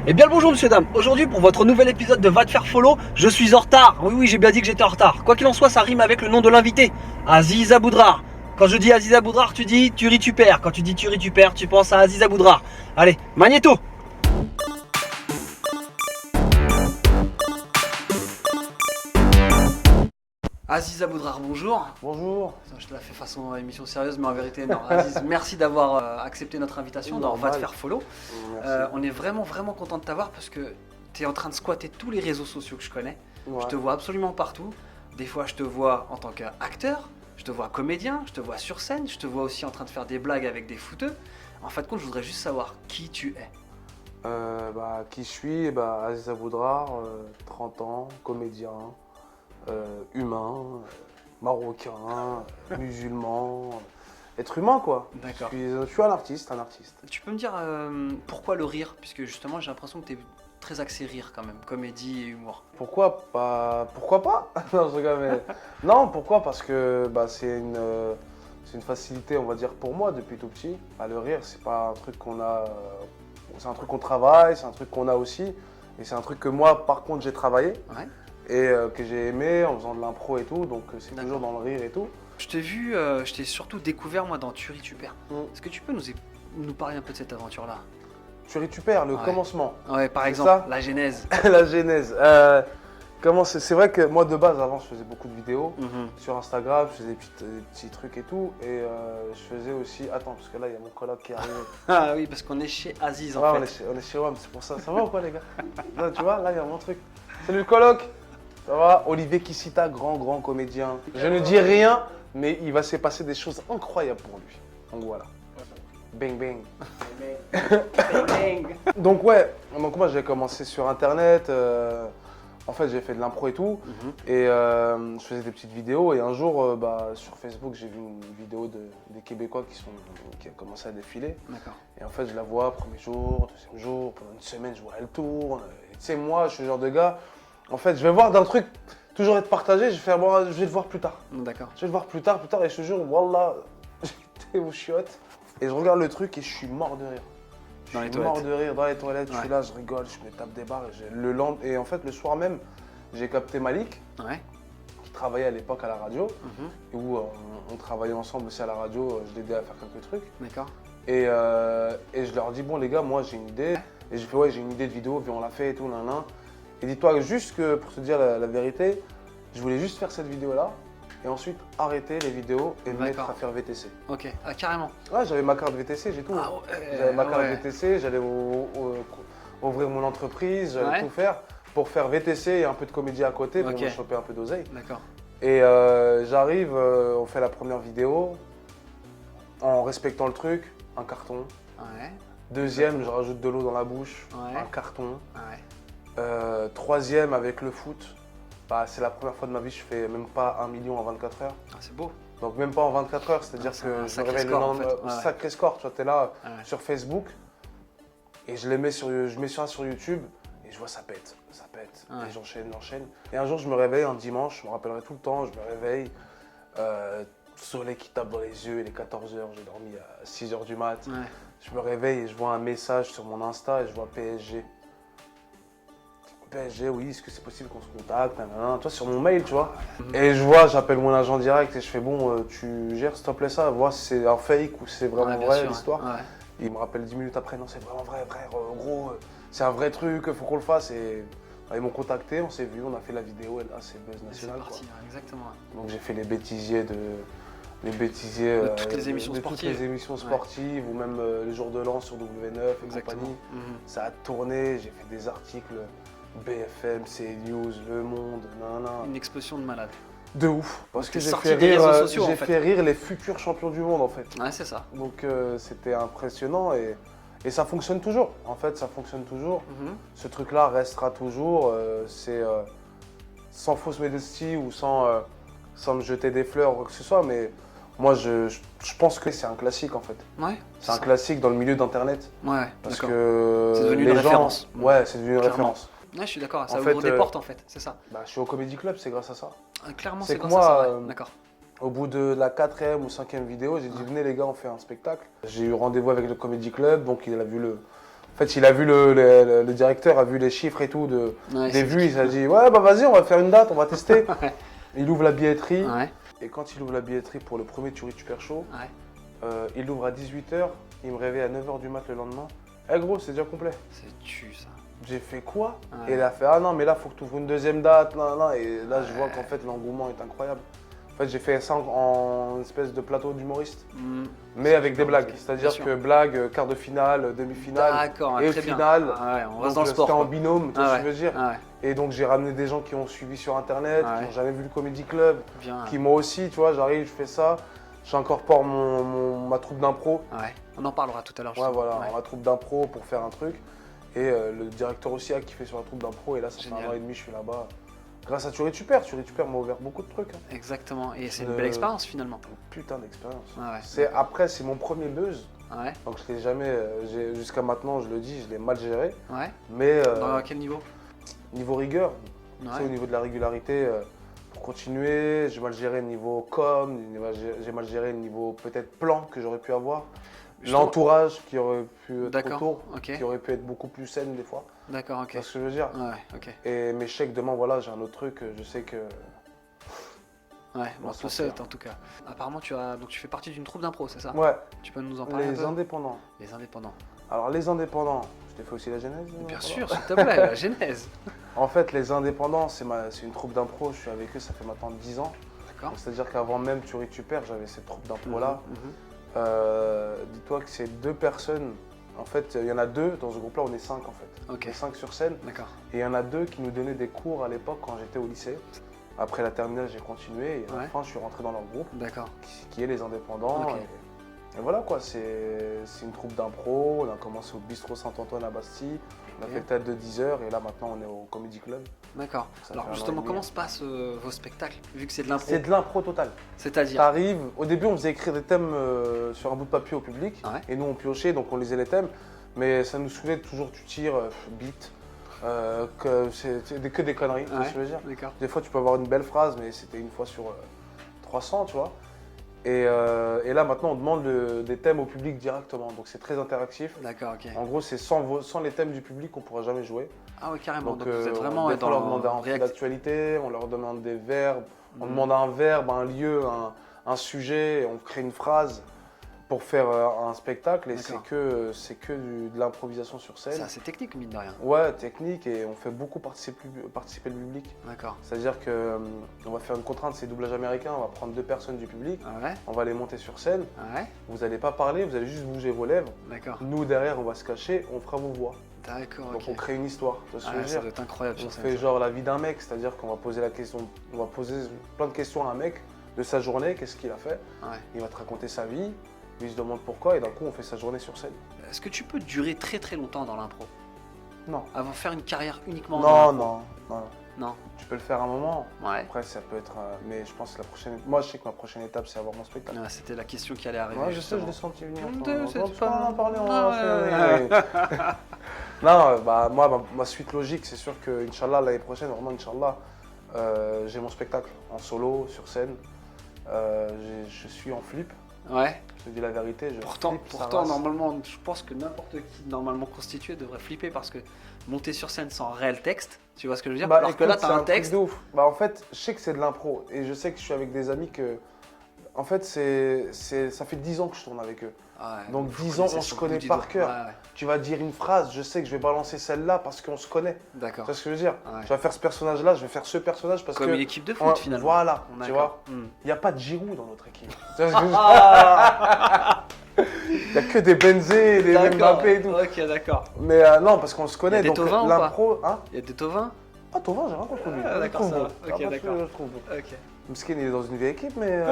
Eh bien le bonjour monsieur dame, aujourd'hui pour votre nouvel épisode de Va te faire follow, je suis en retard. Oui j'ai bien dit que j'étais en retard. Quoi qu'il en soit ça rime avec le nom de l'invité, Aziz Aboudrar. Quand je dis Aziz Aboudrar tu dis tu ris tu perds. Quand tu dis tu ris tu perds tu penses à Aziz Aboudrar. Allez, Magnéto. Aziz Aboudrar, bonjour. Bonjour. Je te la fais façon émission sérieuse, mais en vérité, non. Aziz, merci d'avoir accepté notre invitation dans Va te faire follow. On est vraiment content de t'avoir parce que tu es en train de squatter tous les réseaux sociaux que je connais. Ouais. Je te vois absolument partout. Des fois, je te vois en tant qu'acteur, je te vois comédien, je te vois sur scène, je te vois aussi en train de faire des blagues avec des footeux. En fin de compte, je voudrais juste savoir qui tu es. Qui je suis, Aziz Aboudrar, 30 ans, comédien, humain, marocain, musulman, être humain quoi. D'accord. Je suis un artiste, Tu peux me dire pourquoi le rire? Puisque justement j'ai l'impression que tu es très axé rire quand même, comédie et humour. Pourquoi pas? Non, je rigole, mais... non, pourquoi? Parce que c'est une facilité, on va dire, pour moi depuis tout petit. Le rire, c'est pas un truc qu'on a, c'est un truc qu'on travaille, c'est un truc qu'on a aussi, et c'est un truc que moi, par contre, j'ai travaillé. Ouais. Et que j'ai aimé en faisant de l'impro et tout, donc c'est toujours dans le rire et tout. Je t'ai vu, je t'ai surtout découvert moi dans Tu ris tu perds. Est-ce que tu peux nous parler un peu de cette aventure-là? Tu ris tu perds, le commencement. Ouais, par exemple, la genèse. La genèse. C'est vrai que moi de base, avant, je faisais beaucoup de vidéos sur Instagram, je faisais des petits trucs et tout, et je faisais aussi... Attends, parce que là, il y a mon coloc qui arrive. Ah oui, parce qu'on est chez Aziz en fait. On est chez WAM, c'est pour ça. Ça va ou quoi les gars? Là, tu vois, là, il y a mon truc. Salut le coloc. Ça va? Olivier Kissita, grand comédien. Je ne dis rien, mais il va se passer des choses incroyables pour lui. Donc voilà. Bang bang. Bang bang. Donc moi j'ai commencé sur internet. En fait j'ai fait de l'impro et tout. Et je faisais des petites vidéos. Et un jour sur Facebook j'ai vu une vidéo des Québécois qui a commencé à défiler. D'accord. Et en fait je la vois premier jour, deuxième jour, pendant une semaine je vois elle tourne. Et tu sais moi je suis le genre de gars. En fait, je vais voir d'un truc toujours être partagé, je vais le voir plus tard. D'accord. Je vais le voir plus tard, et je te jure, wallah, j'étais aux chiottes. Et je regarde le truc et je suis mort de rire. Je suis mort de rire dans les toilettes, je suis là, je rigole, je me tape des barres. Et en fait, le soir même, j'ai capté Malik, qui travaillait à l'époque à la radio, et où on travaillait ensemble aussi à la radio, je l'aidais à faire quelques trucs. D'accord. Et je leur dis, bon les gars, moi j'ai une idée. Et j'ai fait, ouais, j'ai une idée de vidéo, puis on l'a fait et tout, nan. Et dis-toi juste que, pour te dire la vérité, je voulais juste faire cette vidéo-là et ensuite arrêter les vidéos et me mettre à faire VTC. Ok, carrément. Ouais, j'avais ma carte VTC, j'ai tout. J'avais ma carte VTC, j'allais ouvrir mon entreprise, j'allais tout faire pour faire VTC et un peu de comédie à côté pour me choper un peu d'oseille. D'accord. Et j'arrive, on fait la première vidéo en respectant le truc, un carton. Ouais. Deuxième, je rajoute de l'eau dans la bouche, un carton. Ouais. Troisième avec le foot, c'est la première fois de ma vie que je fais même pas 1 million en 24 heures. Ah, c'est beau. Donc même pas en 24 heures, c'est-à-dire que je me réveille le lendemain, sacré score, tu vois, t'es là sur Facebook et je mets ça sur YouTube et je vois ça pète, et j'enchaîne. Et un jour je me réveille un dimanche, je me rappellerai tout le temps, je me réveille, soleil qui tape dans les yeux, il est 14 h, j'ai dormi à 6 h du mat. Je me réveille et je vois un message sur mon Insta et je vois PSG. PSG, oui, est-ce que c'est possible qu'on se contacte, toi sur mon mail, tu vois. Et j'appelle mon agent direct et je fais bon, tu gères s'il te plaît ça, voir si c'est un fake ou si c'est vraiment vrai l'histoire. Il me rappelle 10 minutes après, non c'est vraiment vrai, frère, gros, c'est un vrai truc, faut qu'on le fasse. Et ils m'ont contacté, on s'est vu, on a fait la vidéo et là c'est buzz national. C'est parti, exactement. Donc j'ai fait les bêtisiers de toutes les émissions sportives ou même les jours de l'an sur W9 et compagnie. Ça a tourné, j'ai fait des articles. BFM, CNews, Le Monde, Une explosion de malades. De ouf, parce que j'ai fait rire les futurs champions du monde en fait. Ouais, c'est ça. Donc c'était impressionnant et ça fonctionne toujours. En fait, ça fonctionne toujours. Ce truc-là restera toujours. C'est sans fausse modestie ou sans me jeter des fleurs ou quoi que ce soit, mais moi je pense que c'est un classique en fait. Ouais. C'est un classique dans le milieu d'Internet. Ouais. Parce que c'est devenu une référence. Ouais, c'est devenu une référence. Ouais, je suis d'accord, ça ouvre des portes en fait, c'est ça. Je suis au Comedy Club, c'est grâce à ça. Clairement, c'est grâce à ça, d'accord. Au bout de la 4e ou 5e vidéo, j'ai dit venez les gars, on fait un spectacle. J'ai eu rendez-vous avec le Comedy Club, donc il a vu En fait, il a vu le directeur a vu les chiffres et tout des vues. Il s'est dit ouais, bah vas-y, on va faire une date, on va tester. Il ouvre la billetterie. Et quand il ouvre la billetterie pour le premier Turi Super Show, il l'ouvre à 18h. Il me réveille à 9h du mat le lendemain. Eh gros, c'est déjà complet. C'est tu ça. J'ai fait quoi? Et il a fait ah non, mais là, faut que tu ouvres une deuxième date. Et là, je vois qu'en fait, l'engouement est incroyable. En fait, j'ai fait ça en espèce de plateau d'humoriste, mais avec des blagues. C'est-à-dire que blagues, quart de finale, demi-finale et finale. On reste dans le sport. C'était en binôme, tu vois ce que je veux dire. Et donc, j'ai ramené des gens qui ont suivi sur Internet, qui n'ont jamais vu le Comedy Club, qui moi aussi, tu vois, j'arrive, je fais ça. J'incorpore ma troupe d'impro. On en parlera tout à l'heure. Voilà, ma troupe d'impro pour faire un truc. Et le directeur aussi a kiffé sur la troupe d'impro. Et là, ça fait 1 an et demi, je suis là-bas. Grâce à Turi Super m'a ouvert beaucoup de trucs. Exactement, et c'est une belle expérience finalement. Une putain d'expérience. Après, c'est mon premier buzz. Donc je l'ai jamais, jusqu'à maintenant, je le dis, je l'ai mal géré. Mais dans quel niveau? Niveau rigueur, au niveau de la régularité. Pour continuer, j'ai mal géré le niveau com, j'ai mal géré le niveau peut-être plan que j'aurais pu avoir. L'entourage qui aurait pu être autour, qui aurait pu être beaucoup plus saine des fois. D'accord, ok. C'est ce que je veux dire. Et mes chèques demain, voilà, j'ai un autre truc, je sais que... bon, tout seul en tout cas. Apparemment, tu fais partie d'une troupe d'impro, c'est ça? Ouais. Tu peux nous en parler un peu? Les indépendants. Les indépendants. Alors, les indépendants, je t'ai fait aussi la genèse? Bien sûr, s'il te plaît, la genèse. En fait, les indépendants, c'est une troupe d'impro, je suis avec eux, ça fait maintenant 10 ans. D'accord. C'est-à-dire qu'avant même Turi Super, j'avais cette troupe d'impro-là. Dis-toi que c'est 2 personnes. En fait, il y en a 2, dans ce groupe-là, on est 5 en fait. On est 5 sur scène. D'accord. Et il y en a 2 qui nous donnaient des cours à l'époque quand j'étais au lycée. Après la terminale, j'ai continué et à la fin, je suis rentré dans leur groupe. D'accord. Qui est les indépendants. Et voilà quoi, c'est une troupe d'impro. On a commencé au Bistrot Saint-Antoine à Bastille. On a fait peut-être de 10 heures et là maintenant on est au Comedy Club. D'accord. Alors justement, comment se passent vos spectacles, vu que c'est de l'impro? C'est de l'impro total. C'est-à-dire? T'arrives, au début on faisait écrire des thèmes sur un bout de papier au public et nous on piochait, donc on lisait les thèmes. Mais ça nous saoulait toujours, tu tires, beat, que c'est que des conneries, tu vois ce que je veux dire. Des fois tu peux avoir une belle phrase, mais c'était une fois sur 300, tu vois. Et là maintenant on demande des thèmes au public directement, donc c'est très interactif. D'accord, ok. En gros c'est sans les thèmes du public on ne pourra jamais jouer. Ah oui, carrément, donc vous êtes vraiment on leur demande un fait d'actualité, on leur demande des verbes, on demande un verbe, un lieu, un sujet, et on crée une phrase pour faire un spectacle et c'est que de l'improvisation sur scène. C'est assez technique mine de rien. Ouais, technique, et on fait beaucoup participer le public. D'accord. C'est-à-dire qu'on va faire une contrainte, c'est doublage américain, on va prendre 2 personnes du public, on va les monter sur scène, vous n'allez pas parler, vous allez juste bouger vos lèvres. D'accord. Nous derrière on va se cacher, on fera vos voix. D'accord, donc on crée une histoire. Ça doit être incroyable. On fait genre la vie d'un mec, c'est-à-dire qu'on va poser la question, on va poser plein de questions à un mec de sa journée, qu'est-ce qu'il a fait. Il va te raconter sa vie. Lui, il se demande pourquoi et d'un coup on fait sa journée sur scène. Est-ce que tu peux durer très très longtemps dans l'impro? Non. Avant de faire une carrière uniquement dans l'impro? Non. Tu peux le faire un moment. Après ça peut être... mais je pense que la prochaine... Moi je sais que ma prochaine étape c'est avoir mon spectacle. C'était la question qui allait arriver. Ouais, je sais, je l'ai senti venir. C'est pas en parler. Non, bah moi ma suite logique c'est sûr que Inch'Allah l'année prochaine, vraiment Inch'Allah, j'ai mon spectacle en solo, sur scène. Je suis en flip. Ouais. Je te dis la vérité. Pourtant normalement, je pense que n'importe qui normalement constitué devrait flipper parce que monter sur scène sans réel texte, tu vois ce que je veux dire? Bah, alors écoute, que là, tu as un texte. De ouf. Bah, en fait, je sais que c'est de l'impro et je sais que je suis avec des amis que. En fait, ça fait 10 ans que je tourne avec eux. Donc 10 ans, on se connaît par cœur. Tu vas dire une phrase, je sais que je vais balancer celle-là parce qu'on se connaît. D'accord. Tu vois ce que je veux dire? Je vais faire ce personnage-là, je vais faire ce personnage parce Comme une équipe de foot finalement. Voilà, tu vois. Il n'y a pas de Giroud dans notre équipe. Tu vois ce que je veux dire? Il n'y a que des Benzé, des Mbappé et tout. Ok, d'accord. Mais non, parce qu'on se connaît. Il y a des donc Thauvin l'impro, hein? Il y a des Tauvin? Ah, Tauvin, j'ai rien contre lui. D'accord, ça va. Ok, d'accord. Ok. Mskin, il est dans une vieille équipe, mais.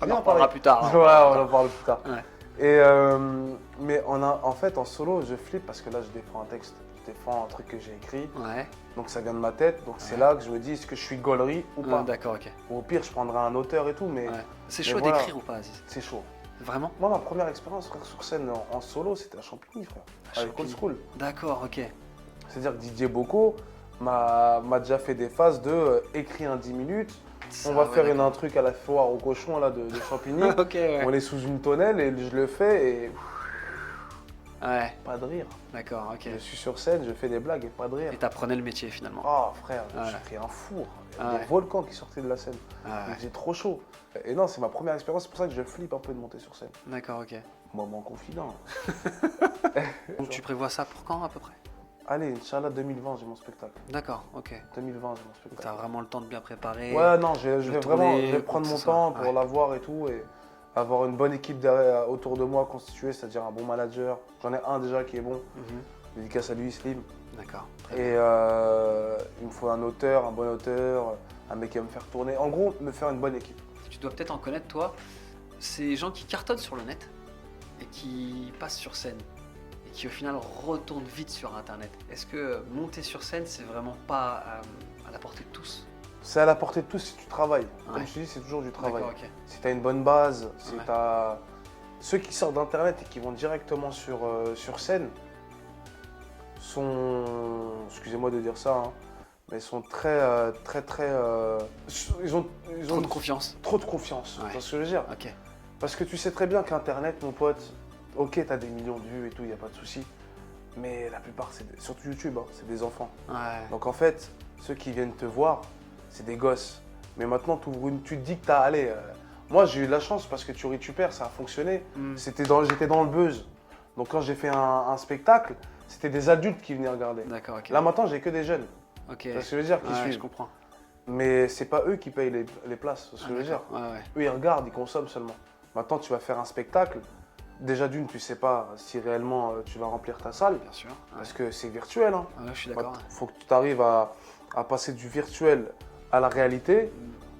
On en parlera plus tard. Ouais, on en parlera plus tard. Et mais en fait, en solo, je flippe parce que là, je défends un texte. Je défends un truc que j'ai écrit. Donc ça vient de ma tête. Donc c'est là que je me dis, est-ce que je suis gaulerie ou pas? D'accord, ok. Ou au pire, je prendrai un auteur et tout, mais. C'est chaud d'écrire ou pas, Aziz? C'est chaud. Vraiment? Moi, ma première expérience, frère, sur scène en solo, c'était à Champigny, frère. Avec Old School. D'accord, ok. C'est-à-dire que Didier Bocco m'a déjà fait des phases de écrire en 10 minutes. On va faire un truc à la foire au cochon là, de Champigny. On est sous une tonnelle et je le fais et. Ouais. Pas de rire. D'accord, ok. Je suis sur scène, je fais des blagues et pas de rire. Et t'apprenais le métier finalement. Oh frère, Ouais. j'ai pris un four. Il y Ah a des ouais. volcans qui sortaient de la scène. Ah ouais. J'ai trop chaud. Et non, c'est ma première expérience, c'est pour ça que je flippe un peu de monter sur scène. D'accord, ok. Moment confident. Donc tu prévois ça pour quand à peu près? Allez, Inch'Allah 2020, j'ai mon spectacle. D'accord, ok. 2020, j'ai mon Donc spectacle. t'as vraiment le temps de bien préparer. Ouais, non, je vais tourner, vraiment je vais prendre tout mon ça. temps pour Ouais. l'avoir et tout. Et avoir une bonne équipe derrière, autour de moi constituée, c'est-à-dire un bon manager. J'en ai un déjà qui est bon. Mhm. Dédicace à lui, Slim. D'accord. Très Et bien. il me faut un auteur, un bon auteur, un mec qui va me faire tourner. En gros, me faire une bonne équipe. Tu dois peut-être en connaître toi, ces gens qui cartonnent sur le net et qui passent sur scène et qui au final retournent vite sur internet. Est-ce que monter sur scène c'est vraiment pas à la portée de tous? C'est à la portée de tous si tu travailles. Ouais. Comme je te dis, c'est toujours du travail. D'accord, ok. Si tu as une bonne base, si Ouais. tu as... Ceux qui sortent d'internet et qui vont directement sur scène sont, excusez-moi de dire ça, hein, mais sont très, ils ont Trop de confiance. trop de confiance. Ouais. Tu vois ce que je veux dire? Ok. Parce que tu sais très bien qu'Internet, mon pote, ok, tu as des millions de vues et tout, il n'y a pas de souci. Mais la plupart, surtout YouTube, hein, c'est des enfants. Ouais. Donc en fait, ceux qui viennent te voir, c'est des gosses. Mais maintenant, tu te dis que allez, moi j'ai eu de la chance parce que tu récupères, ça a fonctionné. Hmm. J'étais dans le buzz. Donc quand j'ai fait un spectacle, c'était des adultes qui venaient regarder. D'accord, ok. Là maintenant, j'ai que des jeunes. Ok. Tu vois ce que je veux dire, qui Ouais, je suivent. comprends. Mais c'est pas eux qui payent les places, c'est ce Ah, que je veux dire. d'accord. Ouais, ouais. Eux, ils regardent, ils consomment seulement. Maintenant, tu vas faire un spectacle. Déjà d'une, tu sais pas si réellement tu vas remplir ta salle. Bien sûr. Ouais. Parce que c'est virtuel. Hein. Ouais, je suis d'accord. Il faut que tu arrives à passer du virtuel à la réalité,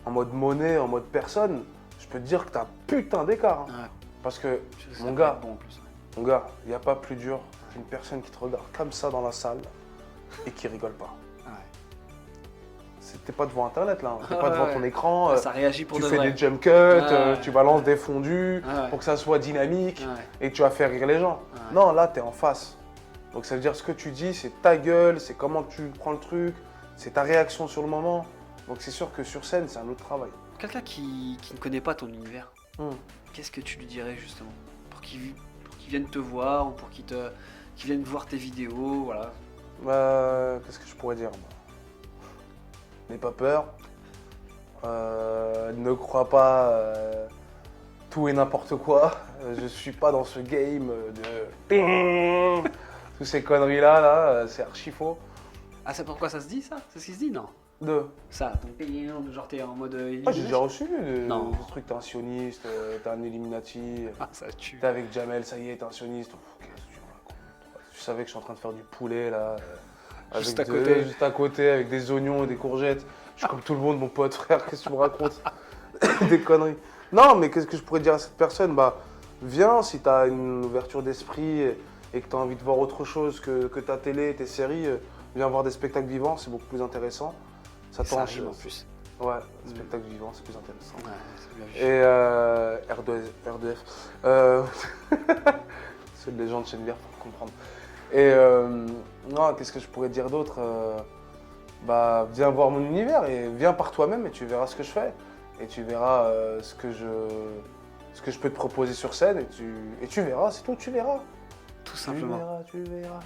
en mode monnaie, en mode personne. Je peux te dire que tu as un putain d'écart. Hein. Ouais. Parce que, Ça mon peut gars, être bon en plus. il n'y a pas plus dur qu'une personne qui te regarde comme ça dans la salle et qui rigole pas. Ouais. T'es pas devant Internet là, t'es Ouais, pas devant ouais. ton écran, Ouais, ça réagit pour tu de fais vrai. des jump cuts, Ouais. tu balances des fondus Ouais. pour que ça soit dynamique Ouais. et que tu vas faire rire les gens. Ouais. Non, là, tu es en face. Donc ça veut dire ce que tu dis, c'est ta gueule, c'est comment tu prends le truc, c'est ta réaction sur le moment. Donc c'est sûr que sur scène, c'est un autre travail. Quelqu'un qui ne connaît pas ton univers, Hmm. qu'est-ce que tu lui dirais justement pour qu'il vienne te voir ou pour qu'il vienne voir tes vidéos, voilà. Qu'est-ce que je pourrais dire moi? N'aie pas peur. Ne crois pas tout et n'importe quoi. Je suis pas dans ce game de toutes ces conneries là, c'est archi faux. Ah, c'est pourquoi ça se dit ça? C'est ce qui se dit, non? De. Ça, genre t'es en mode. Ah, j'ai déjà reçu Non. des trucs, t'es un sioniste, t'es un Illuminati, Ah, ça tue. t'es avec Jamel, ça y est, t'es un sioniste. Qu'est-ce que tu racontes? Je savais que je suis en train de faire du poulet là. Juste à côté. Juste à côté, avec des oignons et des courgettes. Je suis comme tout le monde, mon pote, frère, qu'est-ce que tu me racontes? Des conneries. Non, mais qu'est-ce que je pourrais dire à cette personne? Bah, viens si t'as une ouverture d'esprit et que t'as envie de voir autre chose que ta télé, tes séries. Viens voir des spectacles vivants, c'est beaucoup plus intéressant. Ça Ça t'enrichit. rime en plus. Ouais, spectacle vivant, c'est plus intéressant. Ouais, c'est bien vu. Et R2F. Ceux de gens de Chennevières pour comprendre. Et non, qu'est-ce que je pourrais dire d'autre? Bah, viens voir mon univers et viens par toi-même et tu verras ce que je fais. Et tu verras ce que je peux te proposer sur scène et tu verras, c'est tout, tu verras. Tout simplement. Tu verras.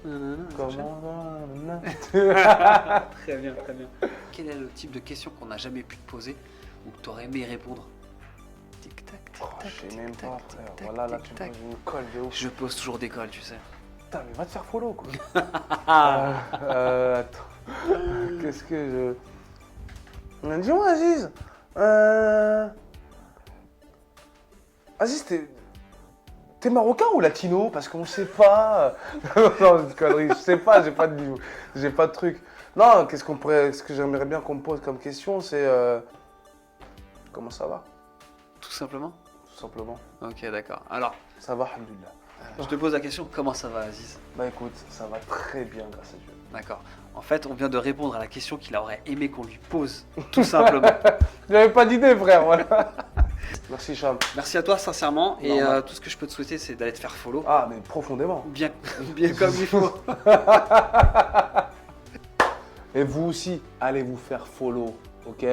Nanana, Comment Très bien, très bien. Quel est le type de question qu'on n'a jamais pu te poser ou que tu aurais aimé répondre? Tic tac, tic Oh, tac. je sais même tic, pas, tac, frère. tic, tac, Voilà, là, tic, tu me tac. poses une colle de ouf. Je pose toujours des calls, tu sais. Putain, mais va te faire follow, quoi. Ah. Attends. Qu'est-ce que je... Dis-moi, Aziz. Aziz, t'es marocain ou latino? Parce qu'on sait pas. Non, c'est une connerie. Je sais pas, j'ai pas de truc. Non, ce que j'aimerais bien qu'on me pose comme question, c'est... Comment ça va? Tout simplement. Tout simplement. Ok, d'accord. Alors, Ça va, alhamdoulilah. je te pose la question, comment ça va, Aziz? Bah écoute, ça va très bien, grâce à Dieu. D'accord. En fait, on vient de répondre à la question qu'il aurait aimé qu'on lui pose, tout simplement. J'avais pas d'idée, frère, voilà. Merci, Cham. Merci à toi, sincèrement. Et Normal. tout ce que je peux te souhaiter, c'est d'aller te faire follow. Ah, mais profondément. Bien, bien comme il faut. Et vous aussi, allez vous faire follow, ok?